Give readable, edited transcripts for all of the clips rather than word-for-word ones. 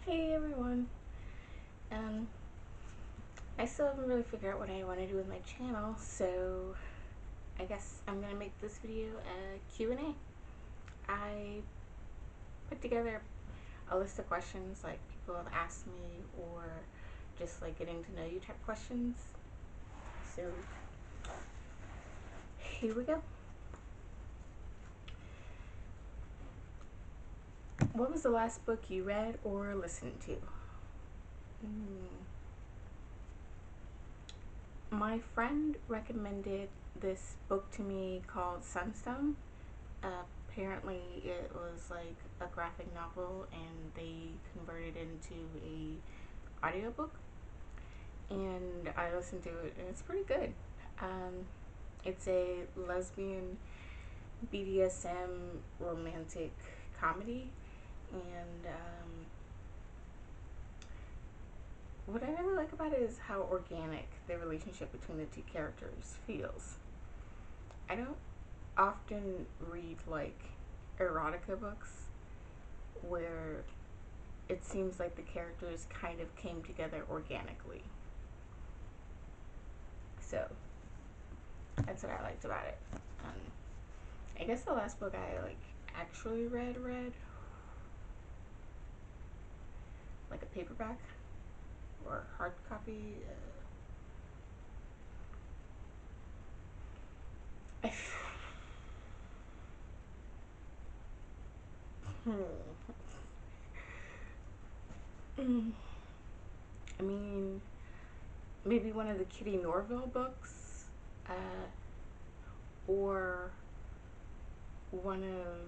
Hey everyone. Um, I still haven't really figured out what I want to do with my channel, so I guess I'm gonna make this video a Q&A. I put together a list of questions like people have asked me, or just like getting to know you type questions. So here we go. What was the last book you read or listened to? My friend recommended this book to me called Sunstone. Apparently it was like a graphic novel and they converted it into a audiobook, and I listened to it and it's pretty good. It's a lesbian BDSM romantic comedy, and what I really like about it is how organic the relationship between the two characters feels. I don't often read like erotica books where it seems like the characters kind of came together organically. So that's what I liked about it. I guess the last book I like actually read like a paperback or hard copy. I mean, maybe one of the Kitty Norville books, or one of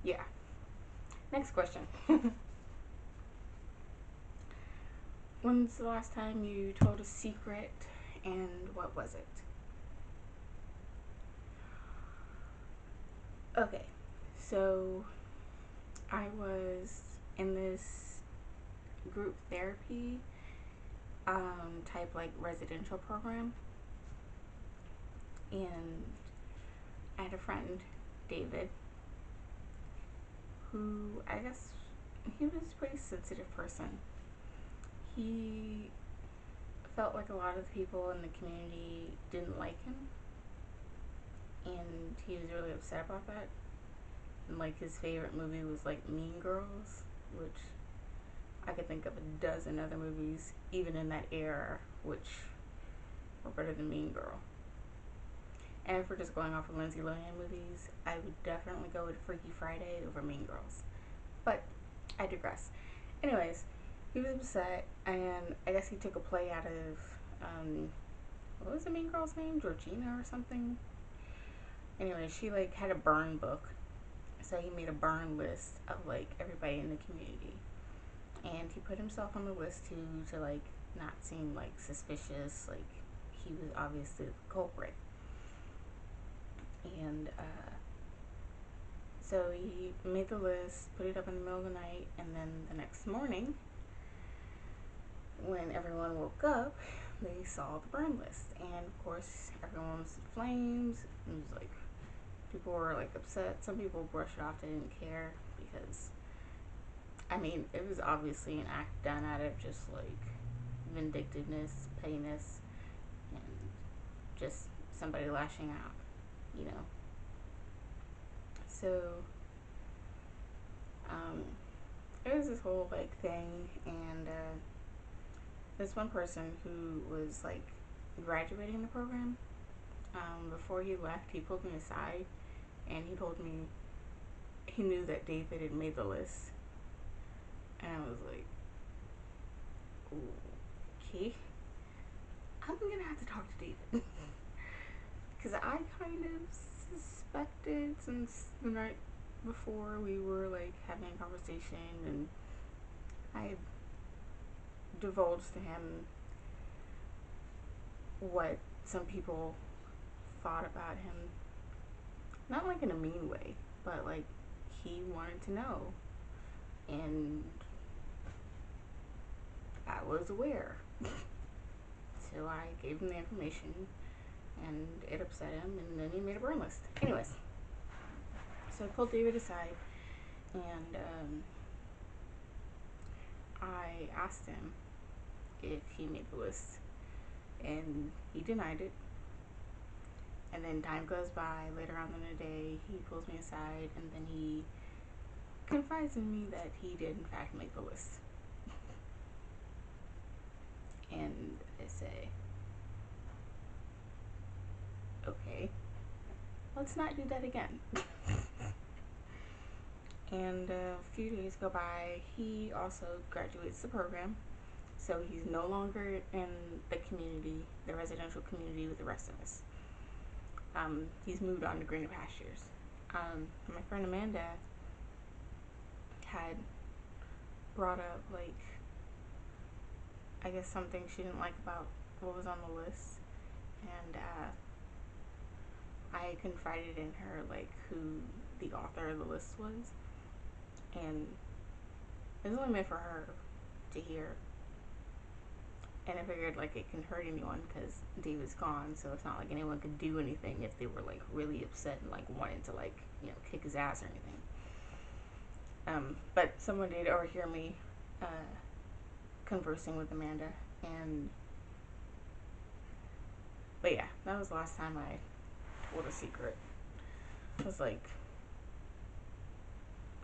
yeah. Next question. When's the last time you told a secret, and what was it? Okay, so I was in this group therapy type like residential program, and I had a friend, David, who I guess he was a pretty sensitive person. He felt like a lot of the people in the community didn't like him, and he was really upset about that. And like his favorite movie was like Mean Girls, which I could think of a dozen other movies, even in that era, which were better than Mean Girl. And if we're just going off of Lindsay Lohan movies, I would definitely go with Freaky Friday over Mean Girls. But I digress. Anyways, he was upset, and I guess he took a play out of, what was the Mean Girl's name? Georgina or something? Anyway, she like had a burn book. So he made a burn list of like everybody in the community. And he put himself on the list too, to like not seem like suspicious, like he was obviously the culprit. And so he made the list, put it up in the middle of the night, and then the next morning, when everyone woke up, they saw the burn list. And of course, everyone was in flames. It was like, people were like upset. Some people brushed it off, they didn't care, because I mean, it was obviously an act done out of just like vindictiveness, pettiness, and just somebody lashing out, you know. So, um, it was this whole like thing, and this one person who was like graduating the program, before he left, he pulled me aside and he told me he knew that David had made the list, and I was like, okay, I'm gonna have to talk to David. Because I kind of suspected since the night before we were like having a conversation, and I had divulged to him what some people thought about him. Not like in a mean way, but like he wanted to know. And I was aware. So I gave him the information, and it upset him, and then he made a burn list. Anyways, so I pulled David aside, and I asked him if he made the list, and he denied it. And then time goes by. Later on in the day, he pulls me aside, and then he confides in me that he did in fact make the list. And I say, okay, let's not do that again. And a few days go by. He also graduates the program, so he's no longer in the community, the residential community with the rest of us. He's moved on to greener pastures. My friend Amanda had brought up, like, I guess something she didn't like about what was on the list, and I confided in her, like, who the author of the list was, and it was only meant for her to hear. And I figured, like, it can hurt anyone because David's gone, so it's not like anyone could do anything if they were, like, really upset and, like, wanted to, like, you know, kick his ass or anything. But someone did overhear me conversing with Amanda, but yeah, that was the last time I told a secret. It was, like,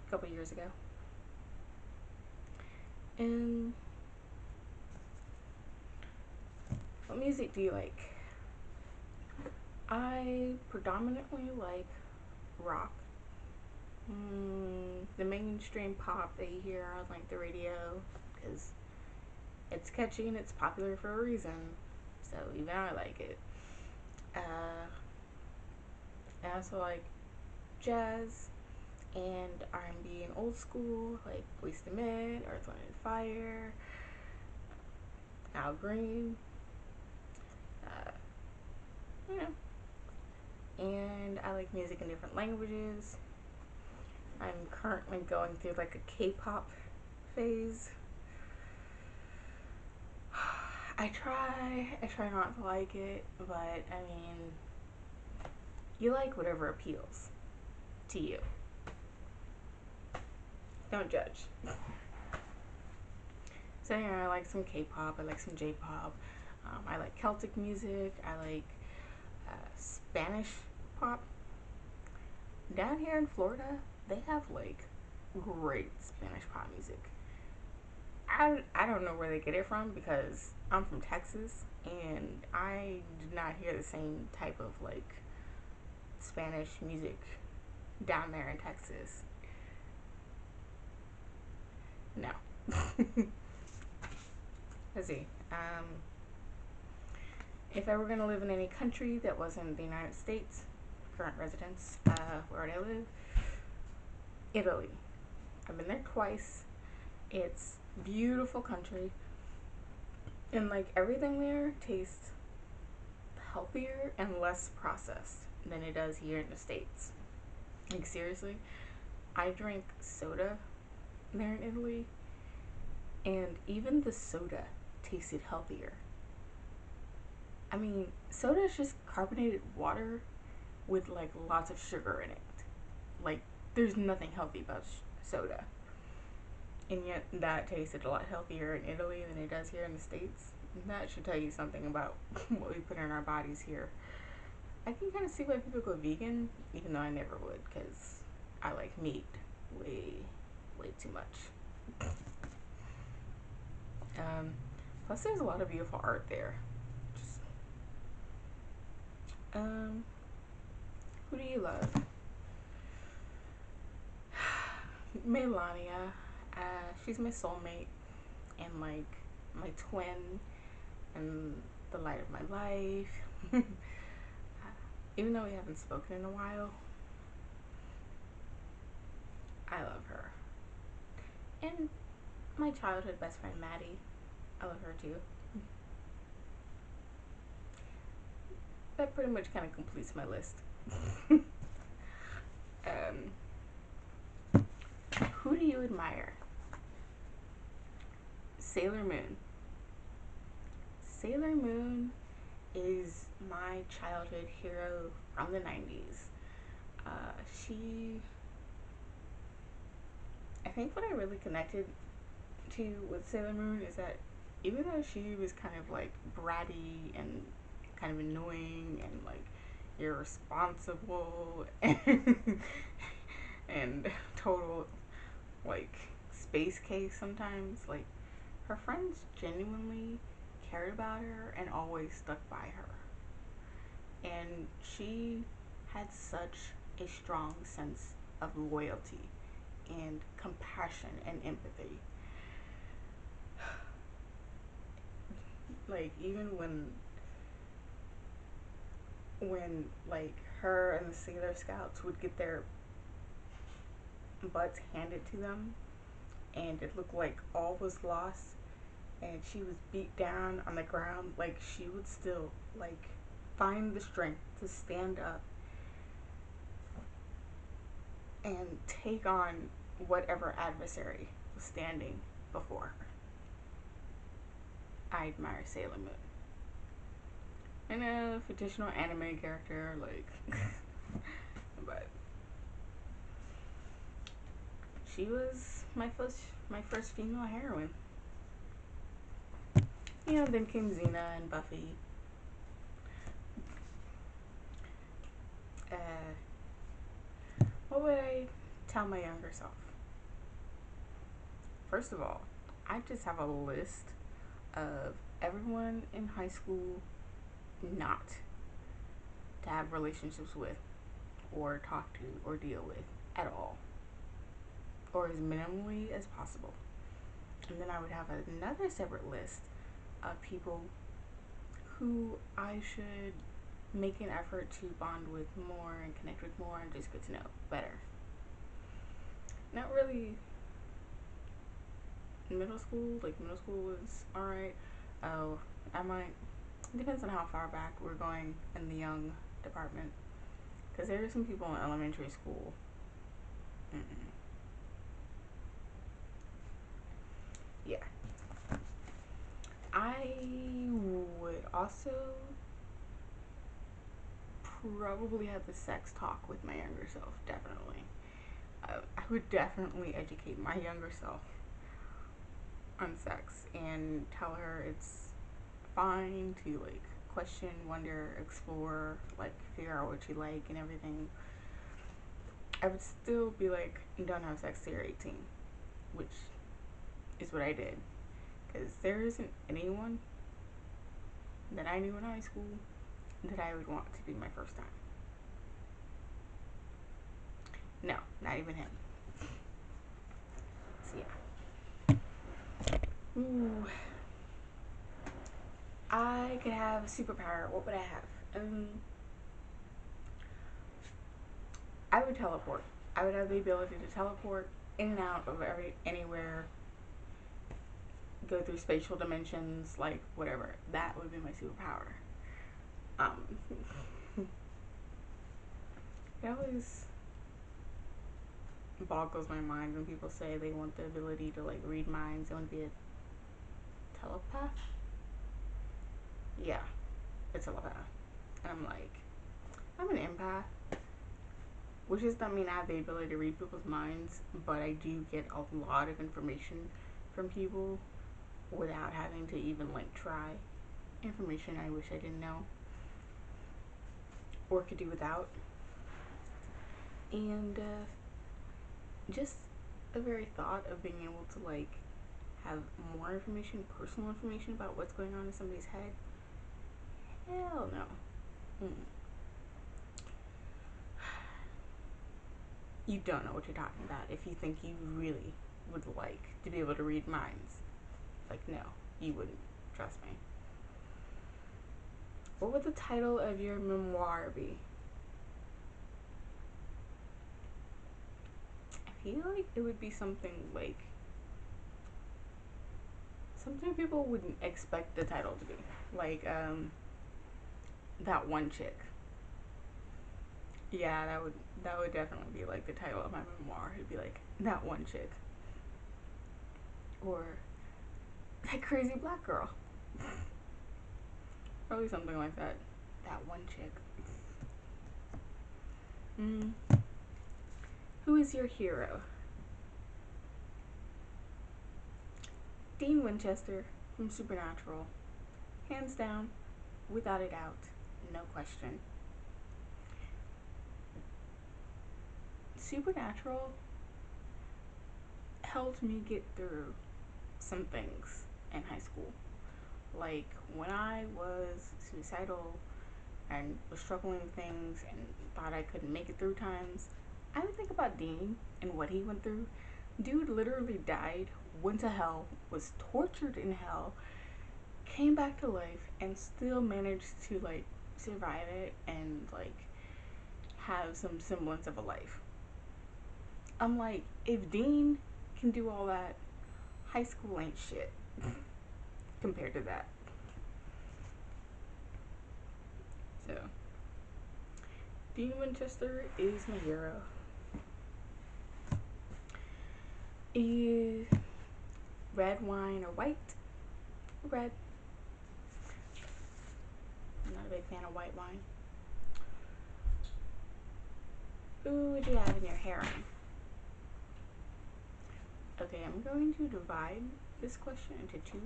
a couple years ago. And what music do you like? I predominantly like rock. The mainstream pop that you hear on, like, the radio, because it's catchy and it's popular for a reason. So even I like it. I also like jazz and R&B and old school, like Boyz II Men, Earth, Wind and Fire, Al Green, you know. And I like music in different languages. I'm currently going through, like, a K-pop phase. I try not to like it, but I mean, you like whatever appeals to you. Don't judge. So yeah, I like some K-pop, I like some J-pop, I like Celtic music, I like Spanish pop. Down here in Florida, they have, like, great Spanish pop music. I don't know where they get it from because I'm from Texas and I did not hear the same type of, like, Spanish music down there in Texas. No. Let's see. If I were going to live in any country that wasn't the United States, current residence, where would I live? Italy. I've been there twice. It's beautiful country. And, like, everything there tastes healthier and less processed than it does here in the States. Like, seriously, I drank soda there in Italy, and even the soda tasted healthier. I mean, soda is just carbonated water with, like, lots of sugar in it. Like, there's nothing healthy about soda. And yet that tasted a lot healthier in Italy than it does here in the States. And that should tell you something about what we put in our bodies here. I can kind of see why people go vegan, even though I never would, because I like meat way, way too much. Plus, there's a lot of beautiful art there. Who do you love? Melania. She's my soulmate and, like, my twin and the light of my life. Even though we haven't spoken in a while, I love her. And my childhood best friend Maddie, I love her too. That pretty much kind of completes my list. Who do you admire? Sailor Moon. Sailor Moon is my childhood hero from the 90s. She, I think what I really connected to with Sailor Moon is that even though she was kind of like bratty and kind of annoying and like irresponsible and total like space case sometimes, like her friends genuinely cared about her and always stuck by her. And she had such a strong sense of loyalty and compassion and empathy. Like even when like her and the Sailor Scouts would get their butts handed to them and it looked like all was lost and she was beat down on the ground, like she would still like find the strength to stand up and take on whatever adversary was standing before her. I admire Sailor Moon. And a fictional anime character, like, but she was my first female heroine. Then came Xena and Buffy. Uh, what would I tell my younger self? First of all, I just have a list of everyone in high school not to have relationships with, or talk to, or deal with at all, or as minimally as possible. And then I would have another separate list of people who I should make an effort to bond with more and connect with more and just get to know better. Not really middle school. Like middle school was alright. Oh, I might. It depends on how far back we're going in the young department. Because there are some people in elementary school. Mm-mm. Yeah. I would also probably have the sex talk with my younger self, definitely. I would definitely educate my younger self on sex and tell her it's fine to like question, wonder, explore, like figure out what you like and everything. I would still be like, don't have sex till you're 18, which is what I did. Because there isn't anyone that I knew in high school that I would want to be my first time. No, not even him. So yeah. Ooh. I could have a superpower. What would I have? I would teleport. I would have the ability to teleport in and out of anywhere, go through spatial dimensions, like whatever. That would be my superpower. Um, it always boggles my mind when people say they want the ability to like read minds. They want to be a telepath. Yeah, a telepath. And I'm like, I'm an empath, which does not mean I have the ability to read people's minds, but I do get a lot of information from people without having to even like try. Information I wish I didn't know or could do without. And just the very thought of being able to like have more information, personal information about what's going on in somebody's head. Hell no. Mm. You don't know what you're talking about if you think you really would like to be able to read minds. Like, no, you wouldn't. Trust me. What would the title of your memoir be? I feel like it would be something like something people wouldn't expect the title to be. Like, that one chick. Yeah, that would definitely be like the title of my memoir. It'd be like that one chick. Or that crazy black girl. Probably something like that. That one chick. Mm. Who is your hero? Dean Winchester from Supernatural. Hands down, without a doubt, no question. Supernatural helped me get through some things in high school. Like when I was suicidal and was struggling with things and thought I couldn't make it through times, I would think about Dean and what he went through. Dude literally died, went to hell, was tortured in hell, came back to life, and still managed to like survive it and like have some semblance of a life. I'm like, if Dean can do all that, high school ain't shit compared to that. So, Dean Winchester is my hero. Is red wine or white? Red. I'm not a big fan of white wine. Who would you have in your harem? Okay, I'm going to divide this question into two.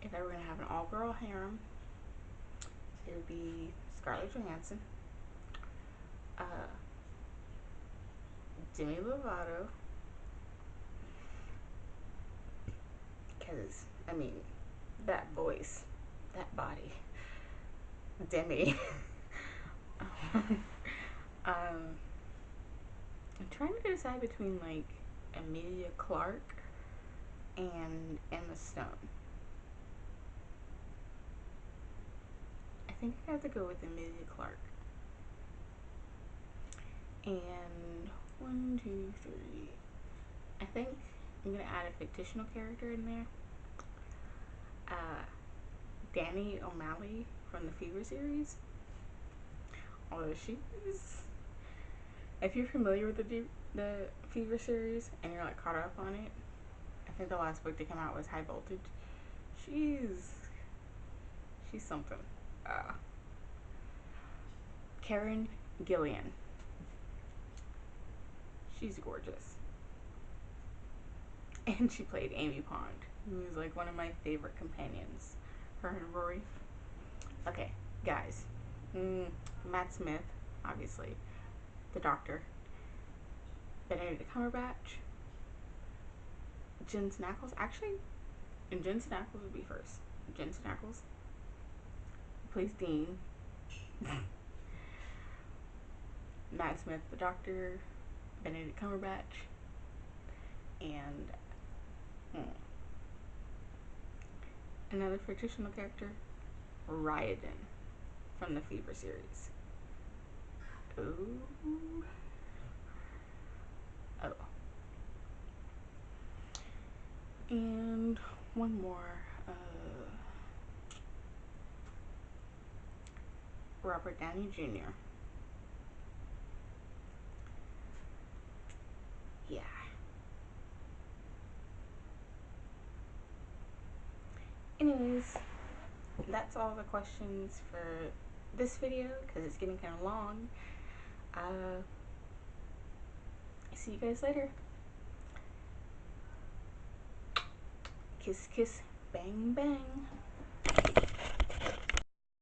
If I were going to have an all-girl harem, it would be Scarlett Johansson, uh, Demi Lovato, because, I mean, that voice, that body, Demi. I'm trying to decide between, like, Emilia Clarke and Emma Stone. I think I have to go with Emilia Clarke. And 1, 2, 3. I think I'm gonna add a fictional character in there. Danny O'Malley from the Fever series. Although she's, if you're familiar with the Fever series and you're like caught up on it, I think the last book to come out was High Voltage. She's something. Karen Gillian. She's gorgeous. And she played Amy Pond, who is like one of my favorite companions. Her and Rory. Okay, guys. Matt Smith, obviously. The Doctor. Benedict Cumberbatch. Jensen Ackles. Actually, Jensen Ackles would be first. Jensen Ackles plays Dean. Matt Smith, the Doctor. Benedict Cumberbatch. And another fictional character, Ryodan from the Fever series. Ooh. Oh. And one more. Robert Downey Jr. Yeah. Anyways, that's all the questions for this video because it's getting kind of long. See you guys later. Kiss, kiss, bang, bang.